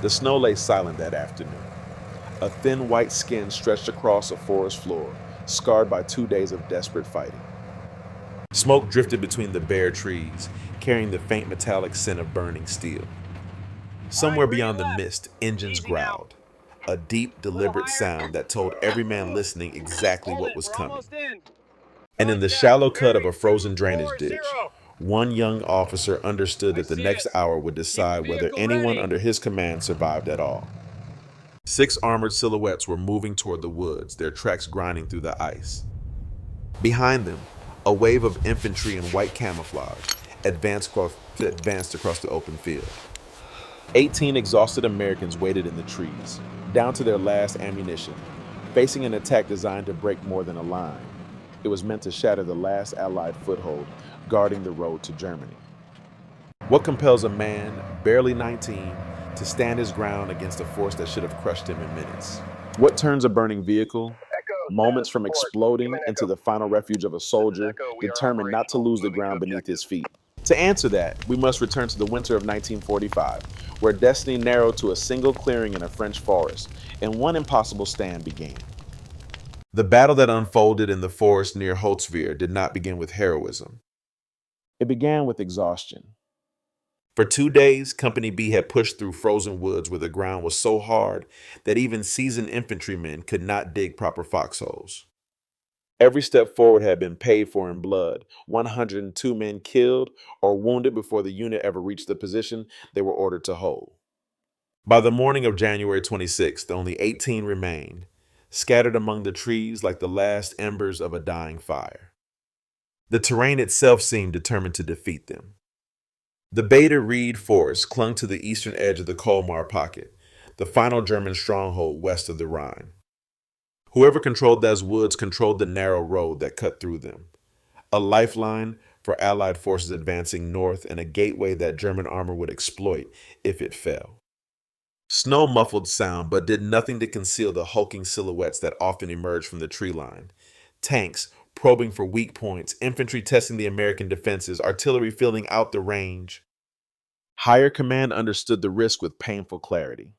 The snow lay silent that afternoon. A thin white skin stretched across a forest floor, scarred by 2 days of desperate fighting. Smoke drifted between the bare trees, carrying the faint metallic scent of burning steel. Somewhere beyond the mist, engines growled, a deep, deliberate sound that told every man listening exactly what was coming. And in the shallow cut of a frozen drainage ditch, one young officer understood that the next hour would decide whether anyone under his command survived at all. 6 armored silhouettes were moving toward the woods, their tracks grinding through the ice. Behind them, a wave of infantry in white camouflage advanced across the open field. 18 exhausted Americans waited in the trees, down to their last ammunition, facing an attack designed to break more than a line. It was meant to shatter the last Allied foothold guarding the road to Germany. What compels a man, barely 19, to stand his ground against a force that should have crushed him in minutes? What turns a burning vehicle, moments from exploding, into the final refuge of a soldier determined not to lose the ground beneath his feet? To answer that, we must return to the winter of 1945, where destiny narrowed to a single clearing in a French forest, and one impossible stand began. The battle that unfolded in the forest near Holtzwihr did not begin with heroism. It began with exhaustion. For 2 days, Company B had pushed through frozen woods where the ground was so hard that even seasoned infantrymen could not dig proper foxholes. Every step forward had been paid for in blood, 102 men killed or wounded before the unit ever reached the position they were ordered to hold. By the morning of January 26th, only 18 remained, scattered among the trees like the last embers of a dying fire. The terrain itself seemed determined to defeat them. The Bader Reed Forest clung to the eastern edge of the Colmar Pocket, the final German stronghold west of the Rhine. Whoever controlled those woods controlled the narrow road that cut through them, a lifeline for Allied forces advancing north and a gateway that German armor would exploit if it fell. Snow muffled sound but did nothing to conceal the hulking silhouettes that often emerged from the tree line. Tanks probing for weak points, infantry testing the American defenses, artillery filling out the range. Higher command understood the risk with painful clarity.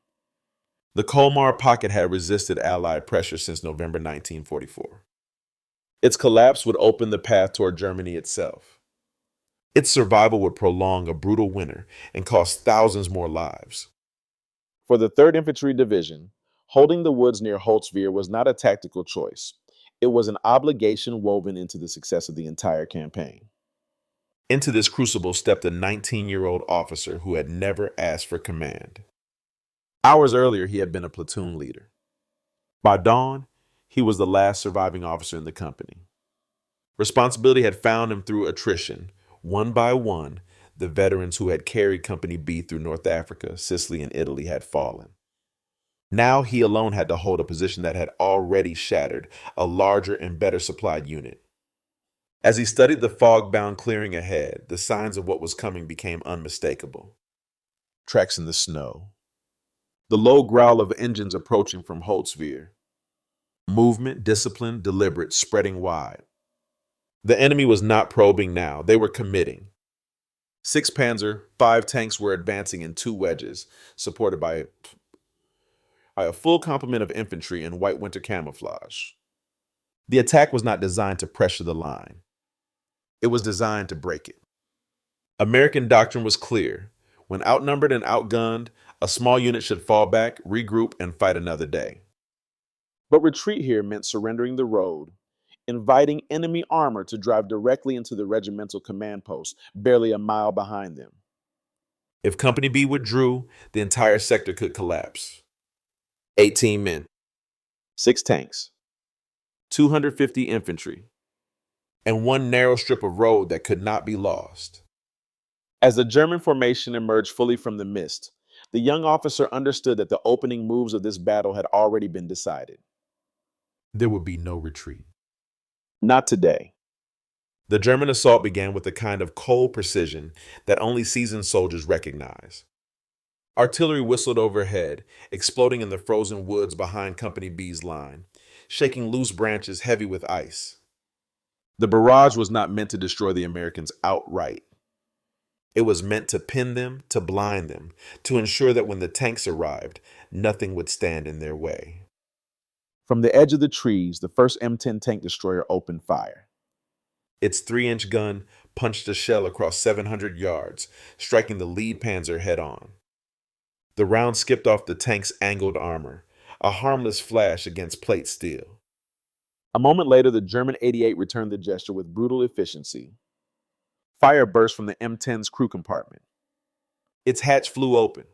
The Colmar Pocket had resisted Allied pressure since November 1944. Its collapse would open the path toward Germany itself. Its survival would prolong a brutal winter and cost thousands more lives. For the 3rd Infantry Division, holding the woods near Holtzwihr was not a tactical choice. It was an obligation woven into the success of the entire campaign. Into this crucible stepped a 19-year-old officer who had never asked for command. Hours earlier, he had been a platoon leader. By dawn, he was the last surviving officer in the company. Responsibility had found him through attrition. One by one, the veterans who had carried Company B through North Africa, Sicily, and Italy had fallen. Now he alone had to hold a position that had already shattered a larger and better supplied unit. As he studied the fog-bound clearing ahead, the signs of what was coming became unmistakable. Tracks in the snow. The low growl of engines approaching from Holtzwihr. Movement, discipline, deliberate, spreading wide. The enemy was not probing now. They were committing. 6 Panzer, 5 tanks were advancing in 2 wedges, supported by a full complement of infantry in white winter camouflage. The attack was not designed to pressure the line. It was designed to break it. American doctrine was clear. When outnumbered and outgunned, a small unit should fall back, regroup, and fight another day. But retreat here meant surrendering the road, inviting enemy armor to drive directly into the regimental command post, barely a mile behind them. If Company B withdrew, the entire sector could collapse. 18 men, 6 tanks, 250 infantry, and one narrow strip of road that could not be lost. As the German formation emerged fully from the mist, the young officer understood that the opening moves of this battle had already been decided. There would be no retreat. Not today. The German assault began with a kind of cold precision that only seasoned soldiers recognize. Artillery whistled overhead, exploding in the frozen woods behind Company B's line, shaking loose branches heavy with ice. The barrage was not meant to destroy the Americans outright. It was meant to pin them, to blind them, to ensure that when the tanks arrived, nothing would stand in their way. From the edge of the trees, the first M10 Tank Destroyer opened fire. Its 3-inch gun punched a shell across 700 yards, striking the lead Panzer head-on. The round skipped off the tank's angled armor, a harmless flash against plate steel. A moment later, the German 88 returned the gesture with brutal efficiency. Fire burst from the M10's crew compartment. Its hatch flew open.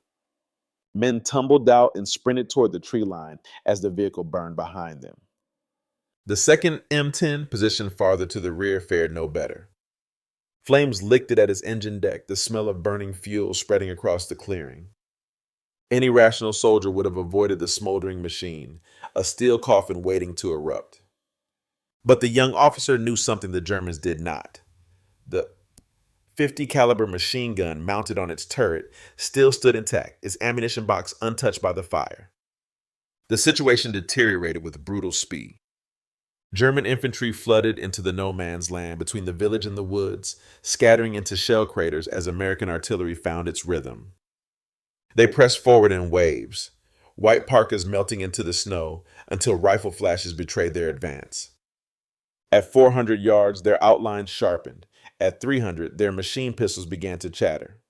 Men tumbled out and sprinted toward the tree line as the vehicle burned behind them. The second M10, positioned farther to the rear, fared no better. Flames licked it at its engine deck, the smell of burning fuel spreading across the clearing. Any rational soldier would have avoided the smoldering machine, a steel coffin waiting to erupt. But the young officer knew something the Germans did not. The .50 caliber machine gun mounted on its turret still stood intact, its ammunition box untouched by the fire. The situation deteriorated with brutal speed. German infantry flooded into the no man's land between the village and the woods, scattering into shell craters as American artillery found its rhythm. They pressed forward in waves, white parkas melting into the snow until rifle flashes betrayed their advance. At 400 yards, their outlines sharpened. At 300, their machine pistols began to chatter.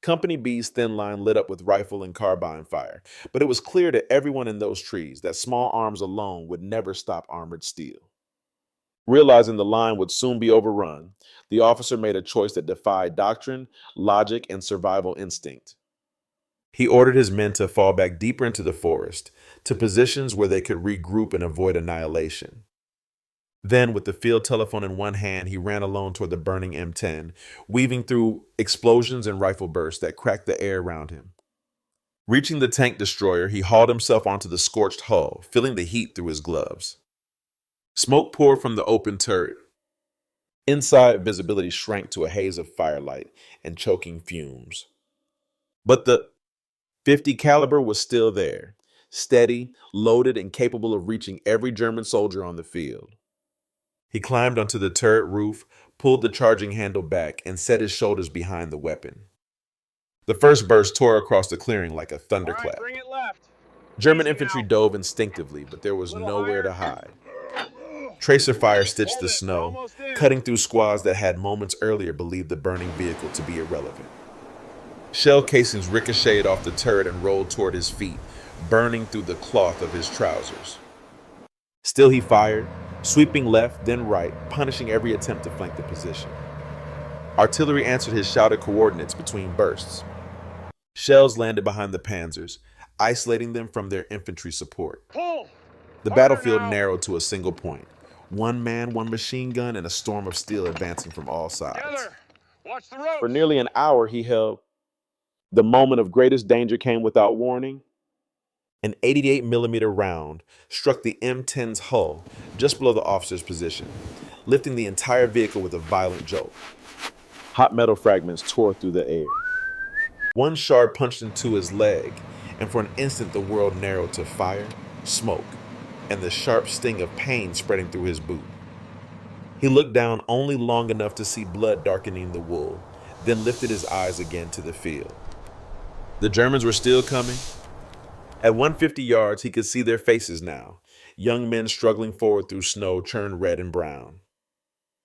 Company B's thin line lit up with rifle and carbine fire, but it was clear to everyone in those trees that small arms alone would never stop armored steel. Realizing the line would soon be overrun, the officer made a choice that defied doctrine, logic, and survival instinct. He ordered his men to fall back deeper into the forest, to positions where they could regroup and avoid annihilation. Then, with the field telephone in one hand, he ran alone toward the burning M10, weaving through explosions and rifle bursts that cracked the air around him. Reaching the tank destroyer, he hauled himself onto the scorched hull, feeling the heat through his gloves. Smoke poured from the open turret. Inside, visibility shrank to a haze of firelight and choking fumes. But the .50 caliber was still there, steady, loaded, and capable of reaching every German soldier on the field. He climbed onto the turret roof, pulled the charging handle back, and set his shoulders behind the weapon. The first burst tore across the clearing like a thunderclap. Bring it left. German infantry dove instinctively, but there was nowhere to hide. Tracer fire stitched the snow, cutting through squads that had moments earlier believed the burning vehicle to be irrelevant. Shell casings ricocheted off the turret and rolled toward his feet, burning through the cloth of his trousers. Still he fired, sweeping left, then right, punishing every attempt to flank the position. Artillery answered his shouted coordinates between bursts. Shells landed behind the Panzers, isolating them from their infantry support. The battlefield narrowed to a single point. One man, one machine gun, and a storm of steel advancing from all sides. Watch the ropes. For nearly an hour he held. The moment of greatest danger came without warning. An 88mm round struck the M10's hull just below the officer's position, lifting the entire vehicle with a violent jolt. Hot metal fragments tore through the air. One shard punched into his leg, and for an instant the world narrowed to fire, smoke, and the sharp sting of pain spreading through his boot. He looked down only long enough to see blood darkening the wool, then lifted his eyes again to the field. The Germans were still coming. At 150 yards, he could see their faces now, young men struggling forward through snow churned red and brown.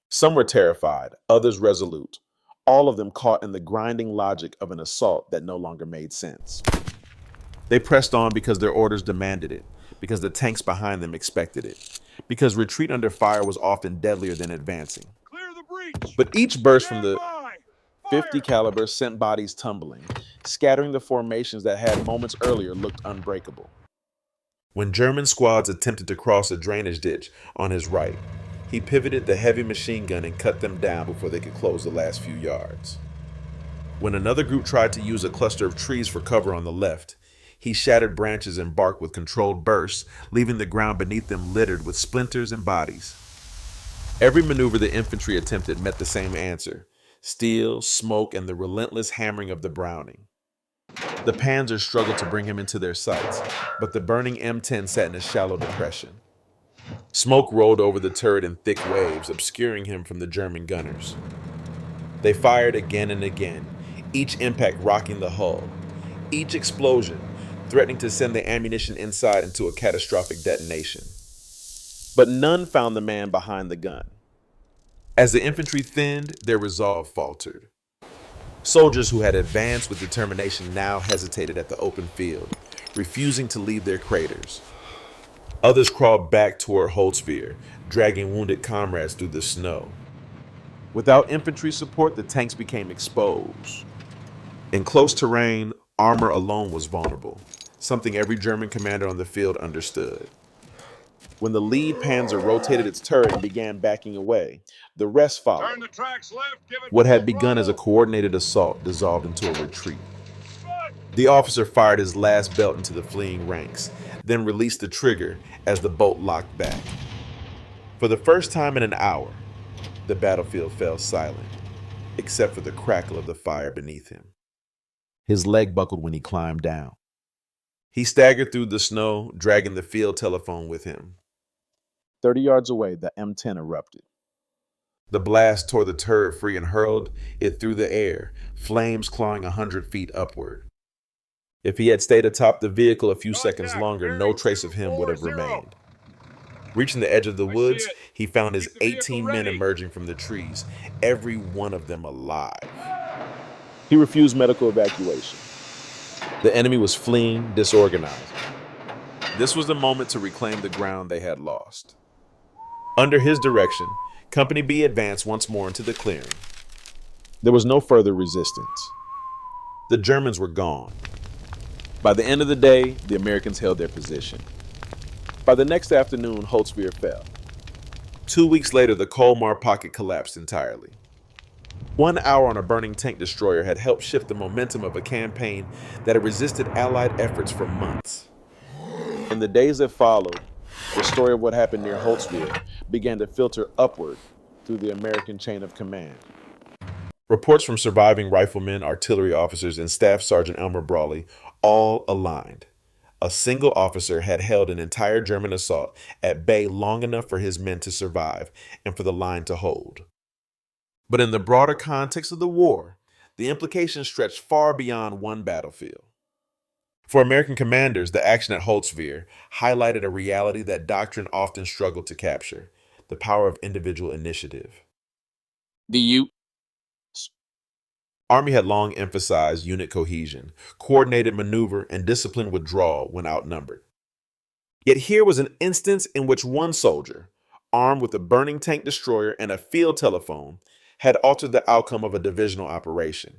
Some were terrified, others resolute, all of them caught in the grinding logic of an assault that no longer made sense. They pressed on because their orders demanded it, because the tanks behind them expected it, because retreat under fire was often deadlier than advancing. Clear the breach. But each burst from the Fire. .50 caliber sent bodies tumbling, scattering the formations that had moments earlier looked unbreakable. When German squads attempted to cross a drainage ditch on his right, he pivoted the heavy machine gun and cut them down before they could close the last few yards. When another group tried to use a cluster of trees for cover on the left, he shattered branches and bark with controlled bursts, leaving the ground beneath them littered with splinters and bodies. Every maneuver the infantry attempted met the same answer: steel, smoke, and the relentless hammering of the Browning. The Panzers struggled to bring him into their sights, but the burning M10 sat in a shallow depression. Smoke rolled over the turret in thick waves, obscuring him from the German gunners. They fired again and again, each impact rocking the hull, each explosion threatening to send the ammunition inside into a catastrophic detonation. But none found the man behind the gun. As the infantry thinned, their resolve faltered. Soldiers who had advanced with determination now hesitated at the open field, refusing to leave their craters. Others crawled back toward Holtzwihr, dragging wounded comrades through the snow. Without infantry support, the tanks became exposed. In close terrain, armor alone was vulnerable, something every German commander on the field understood. When the lead Panzer rotated its turret and began backing away, the rest followed. Turn the tracks left. Give it What had full begun as a throttle. coordinated assault dissolved into a retreat. The officer fired his last belt into the fleeing ranks, then released the trigger as the bolt locked back. For the first time in an hour, the battlefield fell silent, except for the crackle of the fire beneath him. His leg buckled when he climbed down. He staggered through the snow, dragging the field telephone with him. 30 yards away, the M10 erupted. The blast tore the turret free and hurled it through the air, flames clawing 100 feet upward. If he had stayed atop the vehicle a few seconds longer, no trace of him would have remained. Reaching the edge of the woods, he found his 18 men emerging from the trees, every one of them alive. He refused medical evacuation. The enemy was fleeing, disorganized. This was the moment to reclaim the ground they had lost. Under his direction, Company B advanced once more into the clearing. There was no further resistance. The Germans were gone. By the end of the day, the Americans held their position. By the next afternoon, Holtzwihr fell. 2 weeks later, the Colmar Pocket collapsed entirely. 1 hour on a burning tank destroyer had helped shift the momentum of a campaign that had resisted Allied efforts for months. In the days that followed, the story of what happened near Holtzwihr began to filter upward through the American chain of command. Reports from surviving riflemen, artillery officers, and Staff Sergeant Elmer Brawley all aligned. A single officer had held an entire German assault at bay long enough for his men to survive and for the line to hold. But in the broader context of the war, the implications stretched far beyond one battlefield. For American commanders, the action at Holtzwihr highlighted a reality that doctrine often struggled to capture: the power of individual initiative. The U.S. Army had long emphasized unit cohesion, coordinated maneuver, and disciplined withdrawal when outnumbered. Yet here was an instance in which one soldier, armed with a burning tank destroyer and a field telephone, had altered the outcome of a divisional operation.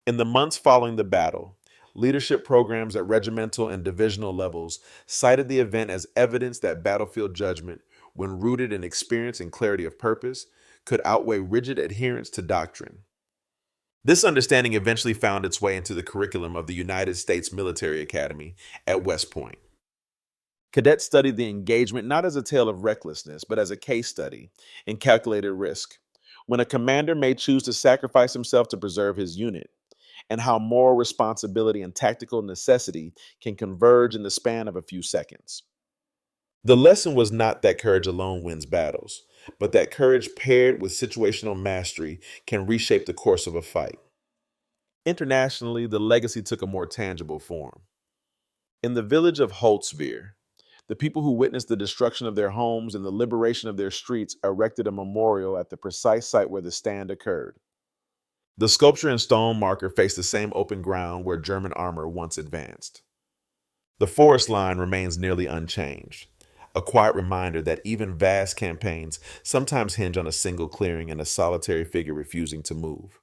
In the months following the battle, leadership programs at regimental and divisional levels cited the event as evidence that battlefield judgment, when rooted in experience and clarity of purpose, could outweigh rigid adherence to doctrine. This understanding eventually found its way into the curriculum of the United States Military Academy at West Point. Cadets studied the engagement not as a tale of recklessness, but as a case study in calculated risk, when a commander may choose to sacrifice himself to preserve his unit, and how moral responsibility and tactical necessity can converge in the span of a few seconds. The lesson was not that courage alone wins battles, but that courage paired with situational mastery can reshape the course of a fight. Internationally, the legacy took a more tangible form. In the village of Holtzwihr, the people who witnessed the destruction of their homes and the liberation of their streets erected a memorial at the precise site where the stand occurred. The sculpture and stone marker faced the same open ground where German armor once advanced. The forest line remains nearly unchanged, a quiet reminder that even vast campaigns sometimes hinge on a single clearing and a solitary figure refusing to move.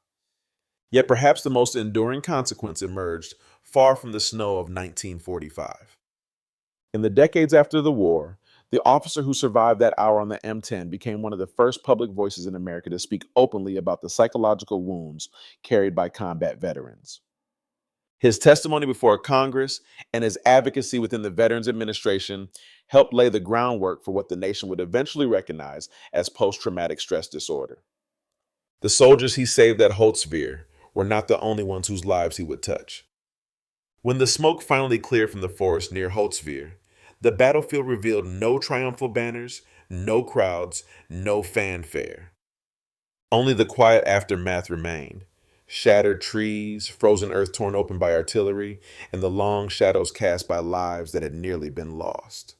Yet perhaps the most enduring consequence emerged far from the snow of 1945. In the decades after the war, the officer who survived that hour on the M10 became one of the first public voices in America to speak openly about the psychological wounds carried by combat veterans. His testimony before Congress and his advocacy within the Veterans Administration helped lay the groundwork for what the nation would eventually recognize as post-traumatic stress disorder. The soldiers he saved at Holtzwihr were not the only ones whose lives he would touch. When the smoke finally cleared from the forest near Holtzwihr, the battlefield revealed no triumphal banners, no crowds, no fanfare. Only the quiet aftermath remained. Shattered trees, frozen earth torn open by artillery, and the long shadows cast by lives that had nearly been lost.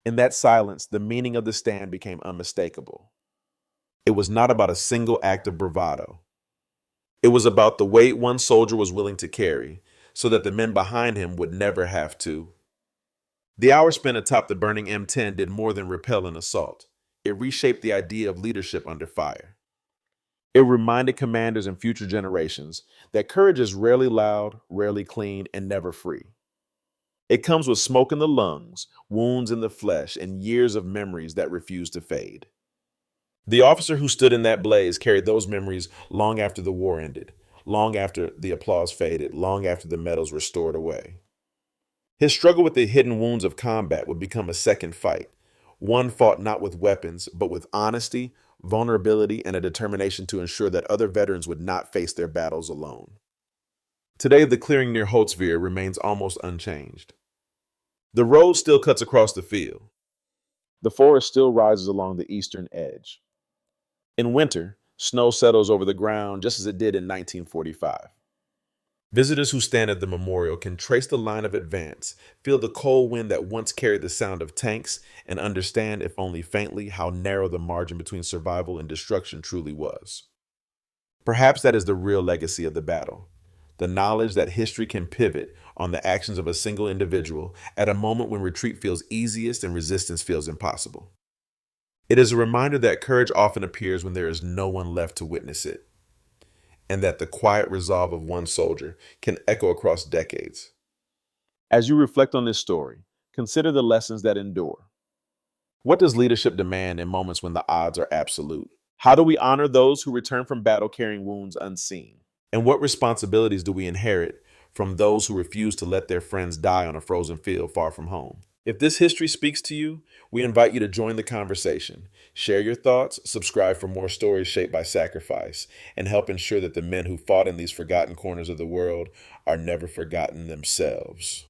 In that silence, the meaning of the stand became unmistakable. It was not about a single act of bravado. It was about the weight one soldier was willing to carry, so that the men behind him would never have to. The hour spent atop the burning M10 did more than repel an assault. It reshaped the idea of leadership under fire. It reminded commanders and future generations that courage is rarely loud, rarely clean, and never free. It comes with smoke in the lungs, wounds in the flesh, and years of memories that refuse to fade. The officer who stood in that blaze carried those memories long after the war ended, long after the applause faded, long after the medals were stored away. His struggle with the hidden wounds of combat would become a second fight, one fought not with weapons, but with honesty, vulnerability, and a determination to ensure that other veterans would not face their battles alone. Today, the clearing near Holtzwihr remains almost unchanged. The road still cuts across the field. The forest still rises along the eastern edge. In winter, snow settles over the ground just as it did in 1945. Visitors who stand at the memorial can trace the line of advance, feel the cold wind that once carried the sound of tanks, and understand, if only faintly, how narrow the margin between survival and destruction truly was. Perhaps that is the real legacy of the battle, the knowledge that history can pivot on the actions of a single individual at a moment when retreat feels easiest and resistance feels impossible. It is a reminder that courage often appears when there is no one left to witness it, and that the quiet resolve of one soldier can echo across decades. As you reflect on this story, consider the lessons that endure. What does leadership demand in moments when the odds are absolute? How do we honor those who return from battle carrying wounds unseen? And what responsibilities do we inherit from those who refuse to let their friends die on a frozen field far from home? If this history speaks to you, we invite you to join the conversation. Share your thoughts, subscribe for more stories shaped by sacrifice, and help ensure that the men who fought in these forgotten corners of the world are never forgotten themselves.